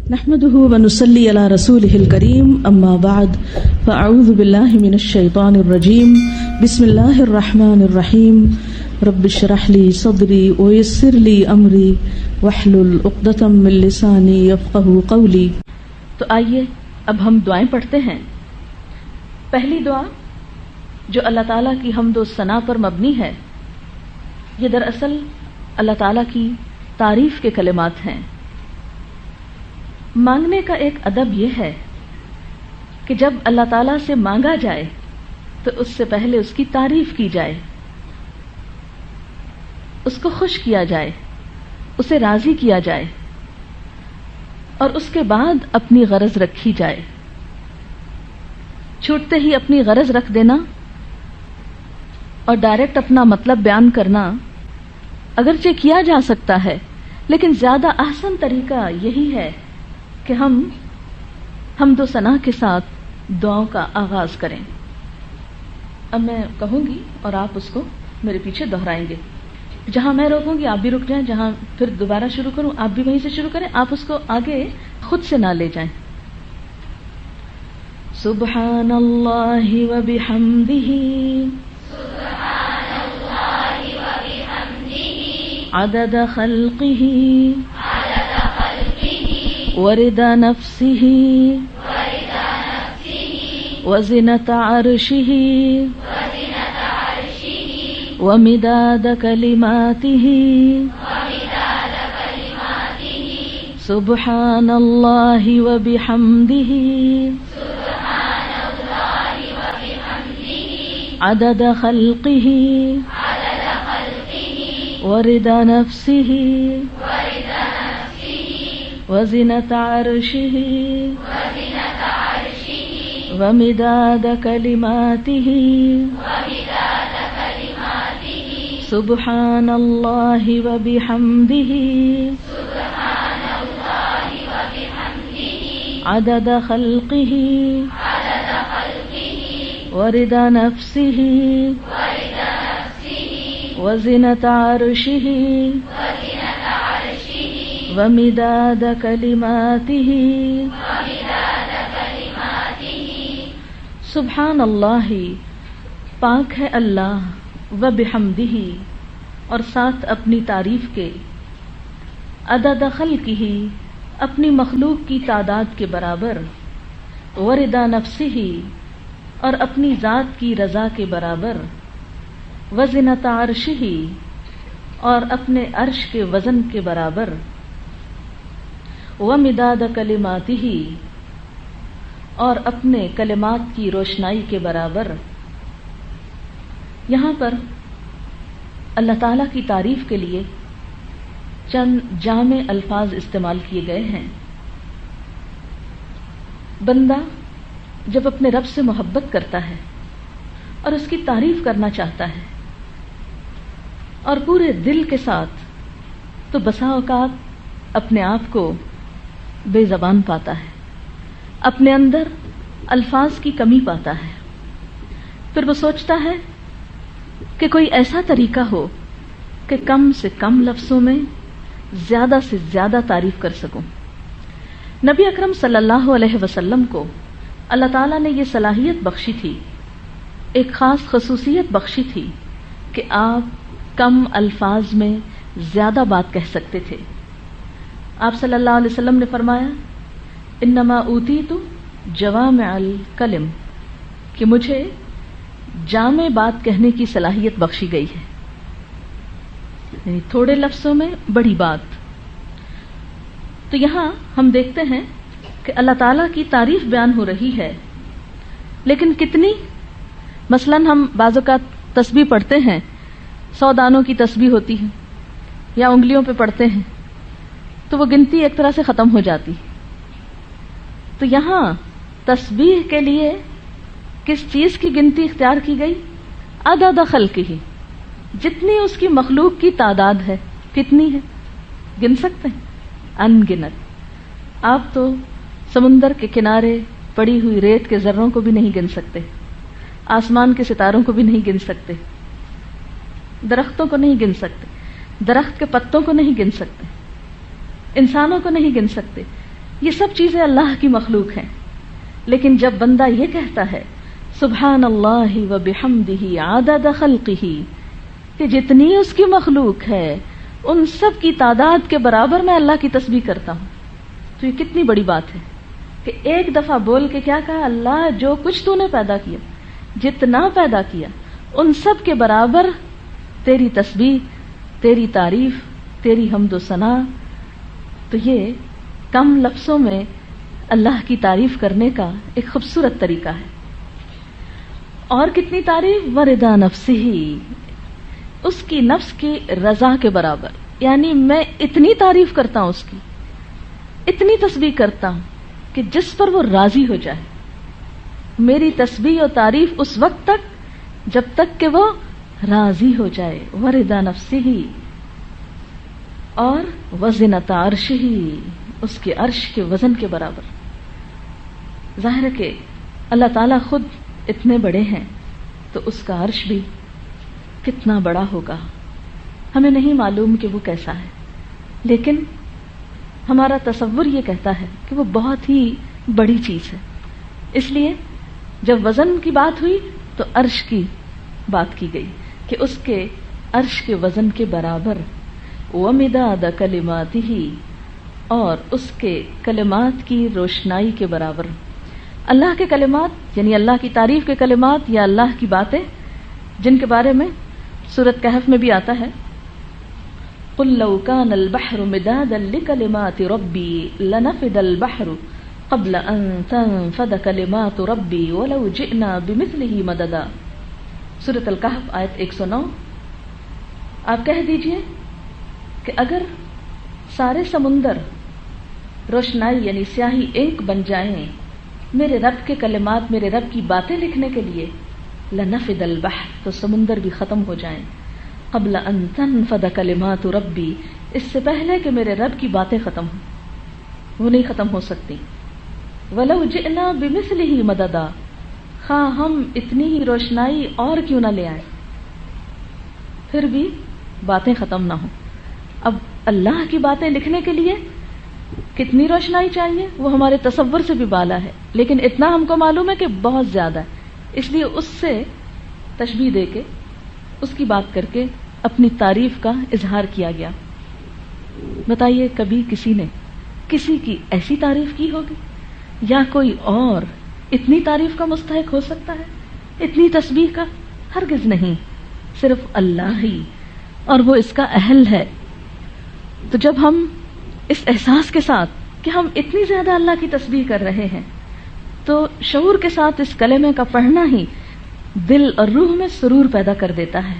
نحمده ونصلي على رسوله الكريم اما بعد فاعوذ بالله من الشيطان الرجيم بسم الله الرحمن الرحيم رب اشرح لي صدري ويسر لي امري واحلل عقدة من لساني يفقهوا قولي۔ تو آئیے اب ہم دعائیں پڑھتے ہیں۔ پہلی دعا جو اللہ تعالیٰ کی حمد و ثنا پر مبنی ہے، یہ دراصل اللہ تعالیٰ کی تعریف کے کلمات ہیں۔ مانگنے کا ایک ادب یہ ہے کہ جب اللہ تعالیٰ سے مانگا جائے تو اس سے پہلے اس کی تعریف کی جائے، اس کو خوش کیا جائے، اسے راضی کیا جائے، اور اس کے بعد اپنی غرض رکھی جائے۔ چھوٹتے ہی اپنی غرض رکھ دینا اور ڈائریکٹ اپنا مطلب بیان کرنا اگرچہ کیا جا سکتا ہے، لیکن زیادہ احسن طریقہ یہی ہے کہ ہم حمد و ثنا کے ساتھ دعاؤں کا آغاز کریں۔ اب میں کہوں گی اور آپ اس کو میرے پیچھے دہرائیں گے۔ جہاں میں روکوں گی آپ بھی رک جائیں، جہاں پھر دوبارہ شروع کروں آپ بھی وہیں سے شروع کریں، آپ اس کو آگے خود سے نہ لے جائیں۔ سبحان اللہ و بحمدہ عدد خلقہ ورضا نفسہ وزنة عرشہ ومداد کلماتہ سبحان اللہ وبحمدہ عدد خلقہ ورضا نفسہ وزنة عرشہ ومداد کلماتہ سبحان اللہ وبحمدہ عدد خلقہ ورضا نفسہ وزنة عرشہ ومداد کلماتہ۔ سبحان اللہ، پاک ہے اللہ، و بحمدہ، اور ساتھ اپنی تعریف کے، عدد خلقہ، اپنی مخلوق کی تعداد کے برابر، ورضا نفسہ، اور اپنی ذات کی رضا کے برابر، وزنۃ عرشہ، اور اپنے عرش کے وزن کے برابر، ومداد کلماتہ، اور اپنے کلمات کی روشنائی کے برابر۔ یہاں پر اللہ تعالیٰ کی تعریف کے لیے چند جامع الفاظ استعمال کیے گئے ہیں۔ بندہ جب اپنے رب سے محبت کرتا ہے اور اس کی تعریف کرنا چاہتا ہے اور پورے دل کے ساتھ، تو بسا اوقات اپنے آپ کو بے زبان پاتا ہے، اپنے اندر الفاظ کی کمی پاتا ہے۔ پھر وہ سوچتا ہے کہ کوئی ایسا طریقہ ہو کہ کم سے کم لفظوں میں زیادہ سے زیادہ تعریف کر سکوں۔ نبی اکرم صلی اللہ علیہ وسلم کو اللہ تعالیٰ نے یہ صلاحیت بخشی تھی، ایک خاص خصوصیت بخشی تھی کہ آپ کم الفاظ میں زیادہ بات کہہ سکتے تھے۔ آپ صلی اللہ علیہ وسلم نے فرمایا، انما اوتیت جوامع الکلم، کہ مجھے جامع بات کہنے کی صلاحیت بخشی گئی ہے، یعنی تھوڑے لفظوں میں بڑی بات۔ تو یہاں ہم دیکھتے ہیں کہ اللہ تعالیٰ کی تعریف بیان ہو رہی ہے، لیکن کتنی؟ مثلاً ہم بعض اوقات تسبیح پڑھتے ہیں، 100 دانوں کی تسبیح ہوتی ہے یا انگلیوں پہ پڑھتے ہیں، تو وہ گنتی ایک طرح سے ختم ہو جاتی۔ تو یہاں تسبیح کے لیے کس چیز کی گنتی اختیار کی گئی؟ عدد خلقہ، جتنی اس کی مخلوق کی تعداد ہے۔ کتنی ہے؟ گن سکتے ہیں؟ ان گنت۔ آپ تو سمندر کے کنارے پڑی ہوئی ریت کے ذروں کو بھی نہیں گن سکتے، آسمان کے ستاروں کو بھی نہیں گن سکتے، درختوں کو نہیں گن سکتے، درخت کے پتوں کو نہیں گن سکتے، انسانوں کو نہیں گن سکتے، یہ سب چیزیں اللہ کی مخلوق ہیں، لیکن جب بندہ یہ کہتا ہے سبحان اللہ و بحمدہ عدد خلقہ، کہ جتنی اس کی مخلوق ہے ان سب کی تعداد کے برابر میں اللہ کی تسبیح کرتا ہوں، تو یہ کتنی بڑی بات ہے کہ ایک دفعہ بول کے کیا کہا، اللہ جو کچھ تو نے پیدا کیا، جتنا پیدا کیا ان سب کے برابر تیری تسبیح، تیری تعریف، تیری حمد و ثنا. تو یہ کم لفظوں میں اللہ کی تعریف کرنے کا ایک خوبصورت طریقہ ہے. اور کتنی تعریف، وردا نفسہ، اس کی نفس کی رضا کے برابر، یعنی میں اتنی تعریف کرتا ہوں اس کی، اتنی تسبیح کرتا ہوں کہ جس پر وہ راضی ہو جائے. میری تسبیح و تعریف اس وقت تک جب تک کہ وہ راضی ہو جائے. وردا نفسہ، اور وزنۃ عرشہ، اس کے عرش کے وزن کے برابر. ظاہر ہے کہ اللہ تعالیٰ خود اتنے بڑے ہیں تو اس کا عرش بھی کتنا بڑا ہوگا. ہمیں نہیں معلوم کہ وہ کیسا ہے، لیکن ہمارا تصور یہ کہتا ہے کہ وہ بہت ہی بڑی چیز ہے. اس لیے جب وزن کی بات ہوئی تو عرش کی بات کی گئی کہ اس کے عرش کے وزن کے برابر. ومداد کلماتہ، اور اس کے کلمات کی روشنائی کے برابر. اللہ کے کلمات یعنی اللہ کی تعریف کے کلمات یا اللہ کی باتیں، جن کے بارے میں سورۃ کہف میں بھی آتا ہے قل لو كان البحر مدادا لكلمات ربي لنفد البحر قبل ان تنفد كلمات ربي ولو جئنا بمثله مددا. سورۃ الکہف آیت 109. آپ کہہ دیجئے کہ اگر سارے سمندر روشنائی یعنی سیاہی انک بن جائیں میرے رب کے کلمات، میرے رب کی باتیں لکھنے کے لیے، لنفد البحر، تو سمندر بھی ختم ہو جائیں. قبل ان تنفد کلمات ربی، اس سے پہلے کہ میرے رب کی باتیں ختم ہوں، وہ نہیں ختم ہو سکتی. ولو جئنا بمثلہ مددا، خواہ ہم اتنی ہی روشنائی اور کیوں نہ لے آئیں، پھر بھی باتیں ختم نہ ہوں. اب اللہ کی باتیں لکھنے کے لیے کتنی روشنائی چاہیے، وہ ہمارے تصور سے بھی بالا ہے، لیکن اتنا ہم کو معلوم ہے کہ بہت زیادہ ہے. اس لیے اس سے تشبیہ دے کے، اس کی بات کر کے اپنی تعریف کا اظہار کیا گیا. بتائیے کبھی کسی نے کسی کی ایسی تعریف کی ہوگی، یا کوئی اور اتنی تعریف کا مستحق ہو سکتا ہے، اتنی تسبیح کا؟ ہرگز نہیں، صرف اللہ ہی، اور وہ اس کا اہل ہے. تو جب ہم اس احساس کے ساتھ کہ ہم اتنی زیادہ اللہ کی تسبیح کر رہے ہیں، تو شعور کے ساتھ اس کلمے کا پڑھنا ہی دل اور روح میں سرور پیدا کر دیتا ہے.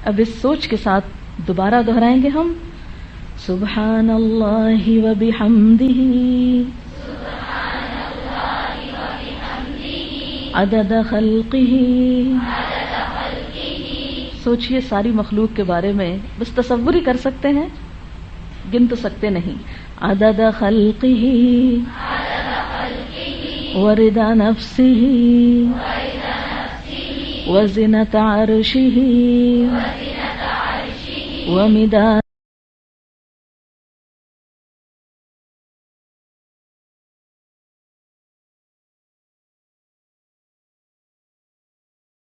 اب اس سوچ کے ساتھ دوبارہ دہرائیں گے ہم سبحان اللہ و بحمدہ عدد خلقہ. سوچئے ساری مخلوق کے بارے میں، بس تصور ہی کر سکتے ہیں، گن تو سکتے نہیں. عدد خلقہ ورضا نفسہ وزنۃ عرشہ ومداد